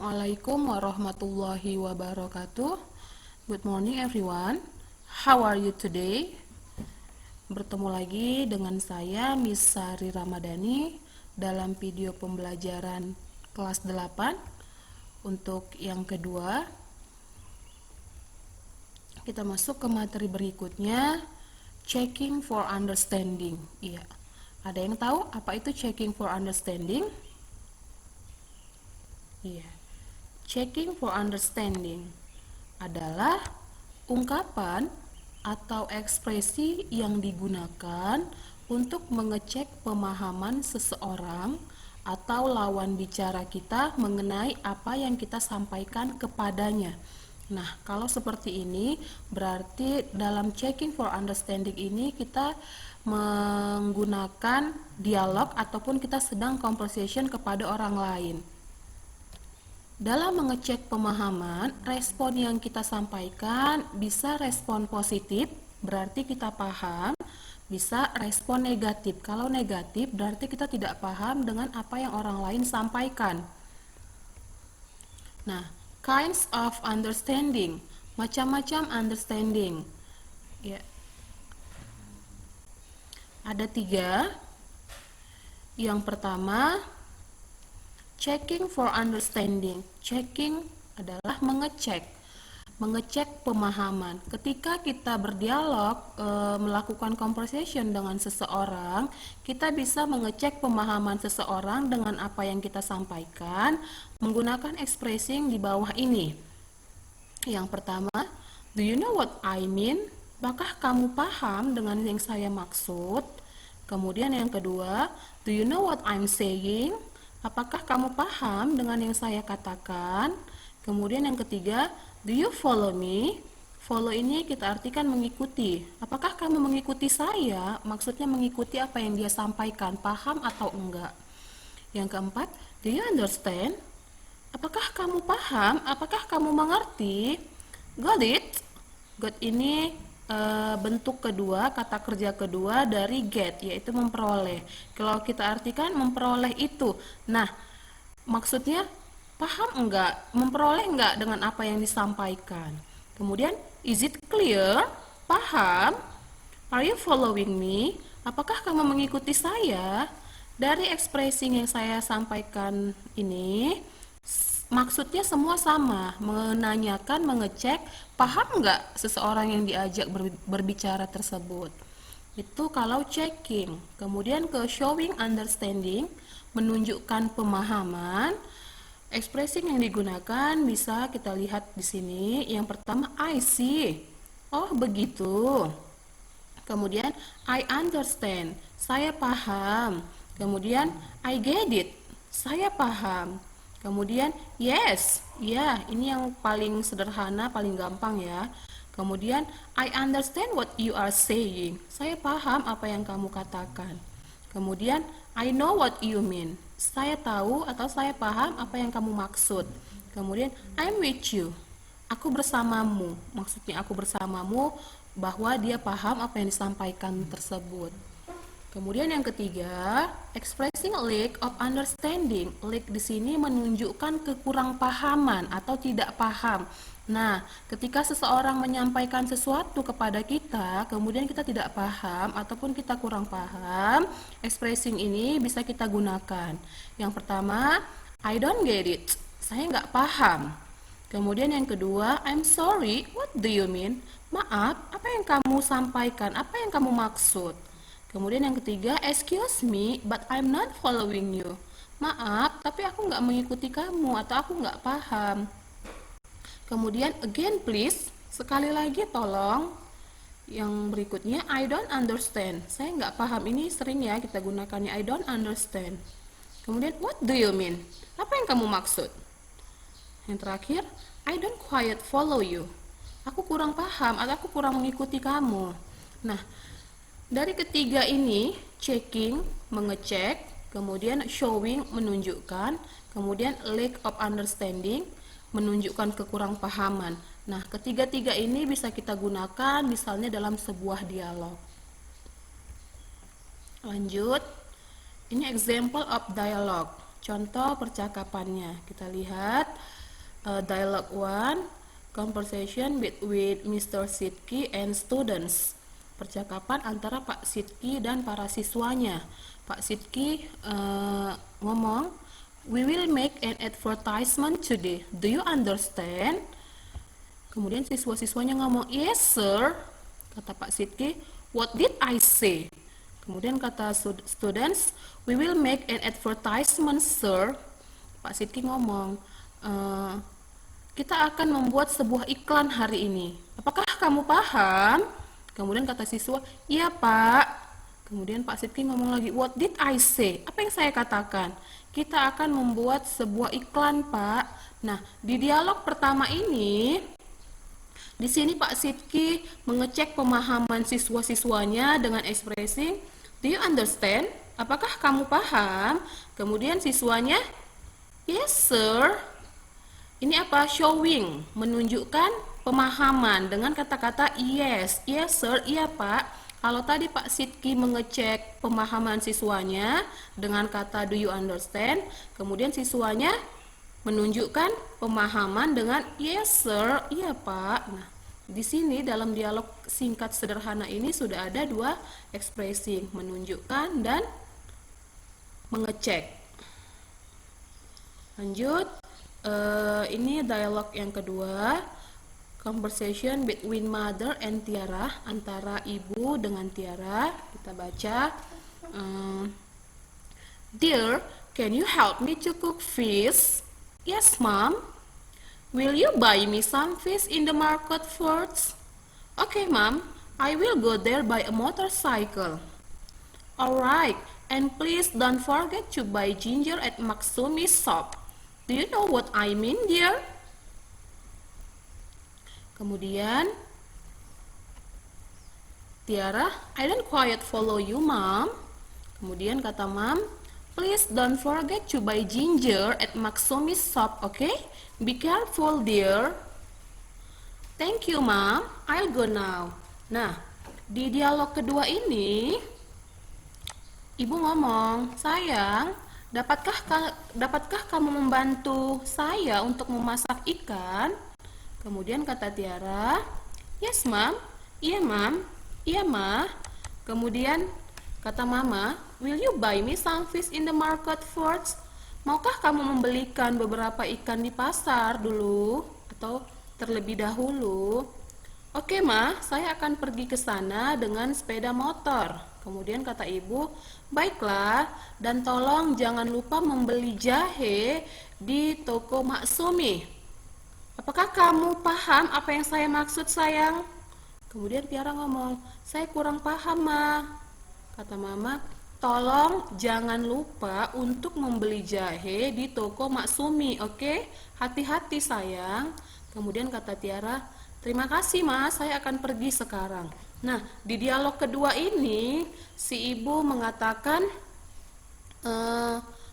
Assalamualaikum warahmatullahi wabarakatuh. Good morning everyone. How are you today? Bertemu lagi dengan saya Miss Sari Ramadhani dalam video pembelajaran kelas 8. Untuk yang kedua, kita masuk ke materi berikutnya, checking for understanding. Iya. Ada yang tahu apa itu checking for understanding? Iya. Checking for understanding adalah ungkapan atau ekspresi yang digunakan untuk mengecek pemahaman seseorang atau lawan bicara kita mengenai apa yang kita sampaikan kepadanya. Nah, kalau seperti ini berarti dalam checking for understanding ini kita menggunakan dialog ataupun kita sedang conversation kepada orang lain. Dalam mengecek pemahaman, respon yang kita sampaikan bisa respon positif, berarti kita paham, bisa respon negatif. Kalau negatif, berarti kita tidak paham dengan apa yang orang lain sampaikan. Nah, kinds of understanding, macam-macam understanding. Ya. Ada 3. Yang pertama, checking for understanding. Checking adalah mengecek pemahaman. Ketika kita berdialog, melakukan conversation dengan seseorang, kita bisa mengecek pemahaman seseorang dengan apa yang kita sampaikan menggunakan ekspresi di bawah ini. Yang pertama, do you know what I mean? Apakah kamu paham dengan yang saya maksud? Kemudian yang kedua, do you know what I'm saying? Apakah kamu paham dengan yang saya katakan? Kemudian yang ketiga, do you follow me? Follow ini kita artikan mengikuti. Apakah kamu mengikuti saya? Maksudnya mengikuti apa yang dia sampaikan, paham atau enggak? Yang keempat, do you understand? Apakah kamu paham? Apakah kamu mengerti? Got it? Got ini bentuk kedua, kata kerja kedua dari get, yaitu memperoleh. Kalau kita artikan memperoleh itu, nah maksudnya paham enggak, memperoleh enggak dengan apa yang disampaikan. Kemudian, is it clear? Paham? Are you following me? Apakah kamu mengikuti saya? Dari ekspresi yang saya sampaikan ini, maksudnya semua sama, menanyakan, mengecek, paham nggak seseorang yang diajak berbicara tersebut. Itu kalau checking. Kemudian ke showing understanding, menunjukkan pemahaman. Ekspresi yang digunakan bisa kita lihat di sini. Yang pertama, I see. Oh, begitu. Kemudian, I understand. Saya paham. Kemudian, I get it. Saya paham. Kemudian, yes, ya, ini yang paling sederhana, paling gampang ya. Kemudian, I understand what you are saying. Saya paham apa yang kamu katakan. Kemudian, I know what you mean. Saya tahu atau saya paham apa yang kamu maksud. Kemudian, I'm with you. Aku bersamamu. Maksudnya aku bersamamu bahwa dia paham apa yang disampaikan tersebut. Kemudian yang ketiga, expressing lack of understanding. Lack di sini menunjukkan kekurangpahaman atau tidak paham. Nah, ketika seseorang menyampaikan sesuatu kepada kita, kemudian kita tidak paham ataupun kita kurang paham, expressing ini bisa kita gunakan. Yang pertama, I don't get it. Saya nggak paham. Kemudian yang kedua, I'm sorry. What do you mean? Maaf, apa yang kamu sampaikan? Apa yang kamu maksud? Kemudian yang ketiga, excuse me, but I'm not following you. Maaf, tapi aku nggak mengikuti kamu atau aku nggak paham. Kemudian, again please, sekali lagi tolong. Yang berikutnya, I don't understand. Saya nggak paham, ini sering ya kita gunakannya, I don't understand. Kemudian, what do you mean? Apa yang kamu maksud? Yang terakhir, I don't quite follow you. Aku kurang paham atau aku kurang mengikuti kamu. Nah, dari ketiga ini, checking, mengecek, kemudian showing, menunjukkan, kemudian lack of understanding, menunjukkan kekurangpahaman. Nah, ketiga-tiga ini bisa kita gunakan misalnya dalam sebuah dialog. Lanjut, ini example of dialogue. contoh percakapannya. Kita lihat dialog 1, conversation between Mr. Sidki and students. Percakapan antara Pak Sidki dan para siswanya. Pak Sidki ngomong, "We will make an advertisement today. Do you understand?" Kemudian siswa-siswanya ngomong, "Yes, sir." Kata Pak Sidki, "What did I say?" Kemudian kata students, "We will make an advertisement, sir." Pak Sidki ngomong, "Kita akan membuat sebuah iklan hari ini. Apakah kamu paham?" Kemudian kata siswa, "Iya, Pak." Kemudian Pak Sidki ngomong lagi, "What did I say?" Apa yang saya katakan? Kita akan membuat sebuah iklan, Pak. Nah, di dialog pertama ini, di sini Pak Sidki mengecek pemahaman siswa-siswanya dengan ekspresi, "Do you understand?" Apakah kamu paham? Kemudian siswanya, "Yes, sir." Ini apa? Showing, menunjukkan pemahaman dengan kata-kata yes. Yes, sir. Iya, Pak. Kalau tadi Pak Sidki mengecek pemahaman siswanya dengan kata do you understand, kemudian siswanya menunjukkan pemahaman dengan yes, sir. Iya, Pak. Nah, di sini dalam dialog singkat sederhana ini sudah ada dua ekspresi, menunjukkan dan mengecek. Lanjut, ini dialog yang kedua, conversation between mother and Tiara, antara ibu dengan Tiara. Kita baca, "Dear, can you help me to cook fish?" "Yes, Mom." "Will you buy me some fish in the market first?" "Okay, Mom. I will go there by a motorcycle." "Alright, and please don't forget to buy ginger at Maksumi's shop. Do you know what I mean, dear?" Kemudian Tiara, "I don't quite follow you, Mom." Kemudian kata Mom, "Please don't forget to buy ginger at Maksumi's shop, okay? Be careful, dear." "Thank you, Mom. I'll go now." Nah, di dialog kedua ini, ibu ngomong, "Sayang, dapatkah kamu membantu saya untuk memasak ikan?" Kemudian kata Tiara, "Yes, Mom." "Iya, Mom." "Iya, Ma." Kemudian kata Mama, "Will you buy me some fish in the market first?" Maukah kamu membelikan beberapa ikan di pasar dulu atau terlebih dahulu? "Oke, Ma, saya akan pergi ke sana dengan sepeda motor." Kemudian kata ibu, "Baiklah, dan tolong jangan lupa membeli jahe di toko Maksumi." "Apakah kamu paham apa yang saya maksud, sayang?" Kemudian Tiara ngomong, "Saya kurang paham, Ma." Kata Mama, "Tolong jangan lupa untuk membeli jahe di toko Maksumi, oke? Hati-hati, sayang." Kemudian kata Tiara, "Terima kasih, Ma, saya akan pergi sekarang." Nah, di dialog kedua ini, si ibu mengatakan,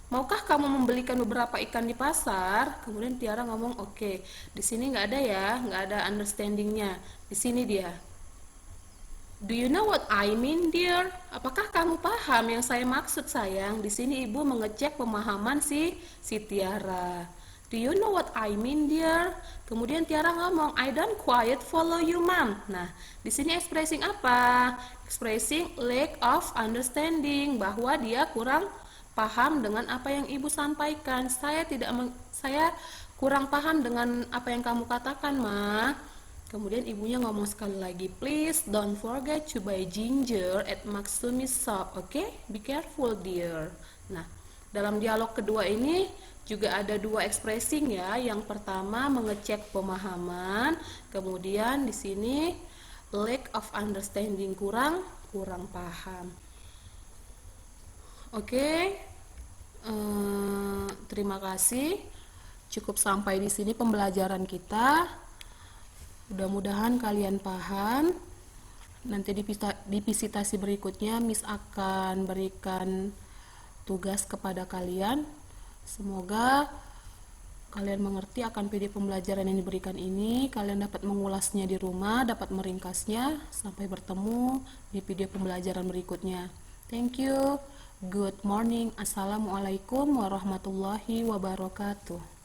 "Maukah kamu membelikan beberapa ikan di pasar?" Kemudian Tiara ngomong, "Oke." Di sini nggak ada ya, nggak ada understandingnya. Di sini dia. "Do you know what I mean, dear?" Apakah kamu paham yang saya maksud, sayang? Di sini ibu mengecek pemahaman si Tiara. "Do you know what I mean, dear?" Kemudian Tiara ngomong, "I don't quite follow you, Mom." Nah, di sini expressing apa? Expressing lack of understanding, bahwa dia kurang paham dengan apa yang ibu sampaikan. Saya kurang paham dengan apa yang kamu katakan, Ma." Kemudian ibunya ngomong sekali lagi, "Please don't forget to buy ginger at Maksumi's shop, okay? Be careful, dear." Nah, dalam dialog kedua ini juga ada dua expressing ya. Yang pertama mengecek pemahaman, kemudian di sini lack of understanding, kurang paham. Oke, terima kasih. Cukup sampai di sini pembelajaran kita. Mudah-mudahan kalian paham. Nanti di visitasi berikutnya Miss akan berikan tugas kepada kalian. Semoga kalian mengerti akan PDF pembelajaran yang diberikan ini. Kalian dapat mengulasnya di rumah, dapat meringkasnya. Sampai bertemu di video pembelajaran berikutnya. Thank you. Good morning. Assalamualaikum warahmatullahi wabarakatuh.